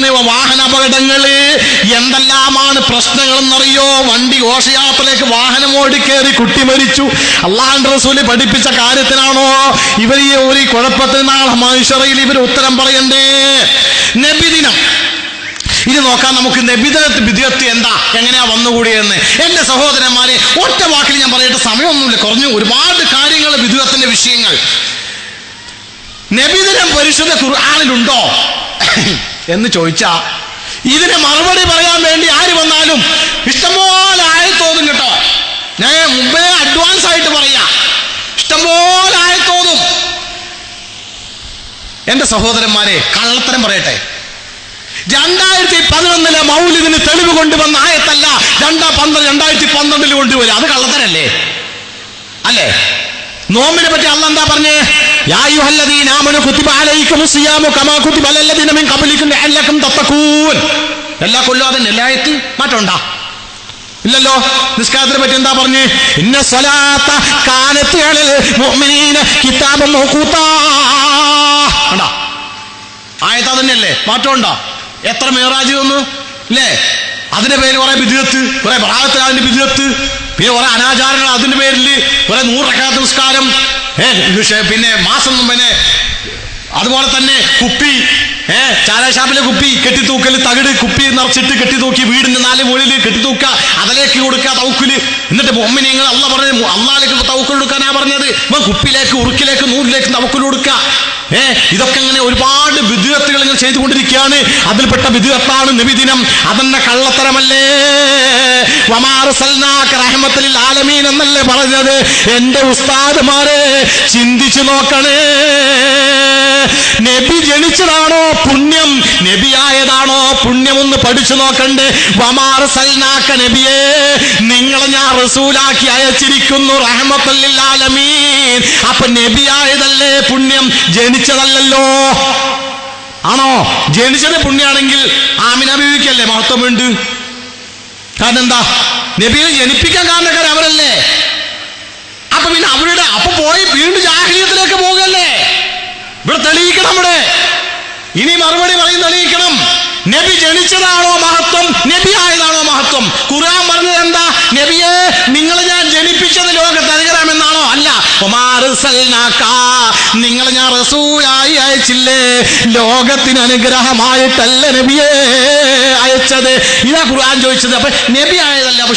വാഹനാപകടങ്ങള് എന്തെല്ലാമാണ് പ്രശ്നങ്ങളെന്നറിയോ? വണ്ടി ഘോഷയാത്രയിലേക്ക് വാഹനം ഓടിക്കേറി കുട്ടി മരിച്ചു. അള്ളാഹുവിന്റെ റസൂല് പഠിപ്പിച്ച കാര്യത്തിനാണോ ഇവർ ഈ ഒരു കുഴപ്പത്തിൽ നാളെ മനുഷ്യറയിൽ ഇവർ ഉത്തരം പറയണ്ടേ? നബിദിനം ഇത് നോക്കാൻ നമുക്ക് നബിദിനത്തിൽ വിദ്യത്ത് എന്താ എങ്ങനെയാ വന്നുകൂടിയെന്ന്. എന്റെ സഹോദരന്മാരെ, ഒറ്റ വാക്കിൽ ഞാൻ പറയട്ടെ, സമയമൊന്നുമില്ല, കുറഞ്ഞു. ഒരുപാട് കാര്യങ്ങൾ വിദ്യത്തിന്റെ വിഷയങ്ങൾ. നബിദിനം പരിശുദ്ധ ഖുർആനിലുണ്ടോ എന്ന് ചോദിച്ചാ ഇതിന് മറുപടി പറയാൻ വേണ്ടി ആര് വന്നാലും ഇഷ്ടംപോലെ ആയത്തോന്നും കേട്ടോ. ഞാൻ മുമ്പേ അഡ്വാൻസ് ആയിട്ട് പറയാ, ഇഷ്ടംപോലെ ആയത്തോന്നും. എന്റെ സഹോദരന്മാരെ, കള്ളത്തരം പറയട്ടെ, 2011 മൗലിദിന് തെളിവ് കൊണ്ടുവന്ന ആയത്തല്ല 2012 കൊണ്ടുവരിക. അത് കള്ളത്തരല്ലേ? അല്ലേ? നോമ്പിനെ പറ്റി അള്ളാഹ് എന്താ പറഞ്ഞേ? യാ അയ്യുഹല്ലദീന ആമനൂ കുതിബ അലൈക്കുമുസ് സിയാമു കമാ കുതിബ അലല്ലദീന മിൻ ഖബ്ലിക്കും ലഅല്ലക്കും തത്തഖൂൻ. എല്ലാ കൊല്ലം അതിന്റെ എല്ലായത്ത് മാറ്റമുണ്ടാ? ഇല്ലല്ലോ. നിസ്കാരത്തിനെ പറ്റി എന്താ പറഞ്ഞേ? ഇന്ന സ്വലാത്ത കാനത് അലൽ മുഅ്മിനീന കിതാബൻ മൗഖൂതാ. കണ്ടാ? ആയത്ത് തന്നെയല്ലേ, മാറ്റമുണ്ടോ? എത്ര മിഅ്റാജ് വന്നു അല്ലേ? അതിന്റെ പേര് കുറെ ബിദ്അത്ത്, കുറെ ബറാഅത്ത്, അതിന്റെ ബിദ്അത്ത്, പിന്നെ കുറെ അനാചാരങ്ങൾ അതിന്റെ പേരിൽ, കുറെ 100 റക്അത്ത് നിസ്കാരം, പിന്നെ മാസം, പിന്നെ അതുപോലെ തന്നെ കുപ്പി, ചാരാശാപ്പിലെ കുപ്പി കെട്ടിത്തൂക്കൽ, തകിട് കുപ്പി നിറച്ചിട്ട് കെട്ടിത്തൂക്കി വീടിന്റെ 4 മൂലയിൽ കെട്ടിത്തൂക്ക, അതിലേക്ക് കൊടുക്കുക തൗക്കുല്. എന്നിട്ട് മുഅ്മിനീങ്ങൾ അള്ളാഹ് പറഞ്ഞത് അള്ളാഹിലേക്ക് തവക്കുൽ കൊടുക്കാനാ പറഞ്ഞത്. കുപ്പിയിലേക്ക്, ഉറുക്കിലേക്ക്, നൂലിലേക്ക് തവക്കുൽ കൊടുക്കുക. ഇതൊക്കെ ഇങ്ങനെ ഒരുപാട് ബിദ്അത്തുകൾ ഇങ്ങനെ ചെയ്തുകൊണ്ടിരിക്കുകയാണ്. അതിൽപ്പെട്ട ബിദ്അത്താണ് നബിദിനം. അതെന്നെ കള്ളത്തരമല്ലേ? വമാ അർസൽനാക റഹ്മത്തൽ ലിൽ ആലമീൻ എന്നല്ലേ പറഞ്ഞത്? എന്റെ ഉസ്താദുമാരെ, ചിന്തിച്ചു നോക്കണേ. നബി ജനിച്ചതാണോ പുണ്യം, നബിയായതാണോ പുണ്യം? പഠിച്ചു നോക്കണ്ടേ? വമാ അർസൽനാക നബിയേ, നിങ്ങളെ ഞാൻ റസൂലാക്കി അയച്ചിരിക്കുന്നു റഹ്മത്തൽ ലിൽ ആലമീൻ. അപ്പൊ നബിയായതല്ലേ പുണ്യം, ജനിച്ചതല്ലല്ലോ. ആണോ? ജനിച്ചത് പുണ്യാണെങ്കിൽ ആമിന ബീവിക്കല്ലേ മഹത്വമുണ്ട്. കാരണം എന്താ? നബിയെ ജനിപ്പിക്കാൻ കാരണക്കാർ അവരല്ലേ. അപ്പൊ പിന്നെ അവരുടെ അപ്പൊ പോയി വീണ്ടും ജാഹിലിയത്തിലേക്ക് പോകുകയല്ലേ? ഇവിടെ തെളിയിക്കണം. ഇവിടെ ഇനി മറുപടി പറയും, തെളിയിക്കണം. നബി ജനിച്ചതാണോ മഹത്വം, നബി ആയതാണോ മഹത്വം? ഖുർആൻ പറഞ്ഞത് എന്താ? നബിയെ, നിങ്ങളെ ഞാൻ ജനിപ്പിച്ചത് ലോകത്ത് അനുഗ്രഹമെന്നാണോ? അല്ല. നിങ്ങളെ ഞാൻ റസൂലായി അയച്ചില്ലേ, ലോകത്തിന് അനുഗ്രഹമായിട്ടല്ല നബിയെ അയച്ചത്. ഇതാ ഖുർആൻ ചോദിച്ചത്. അപ്പൊ നബി ആയതല്ല, അപ്പൊ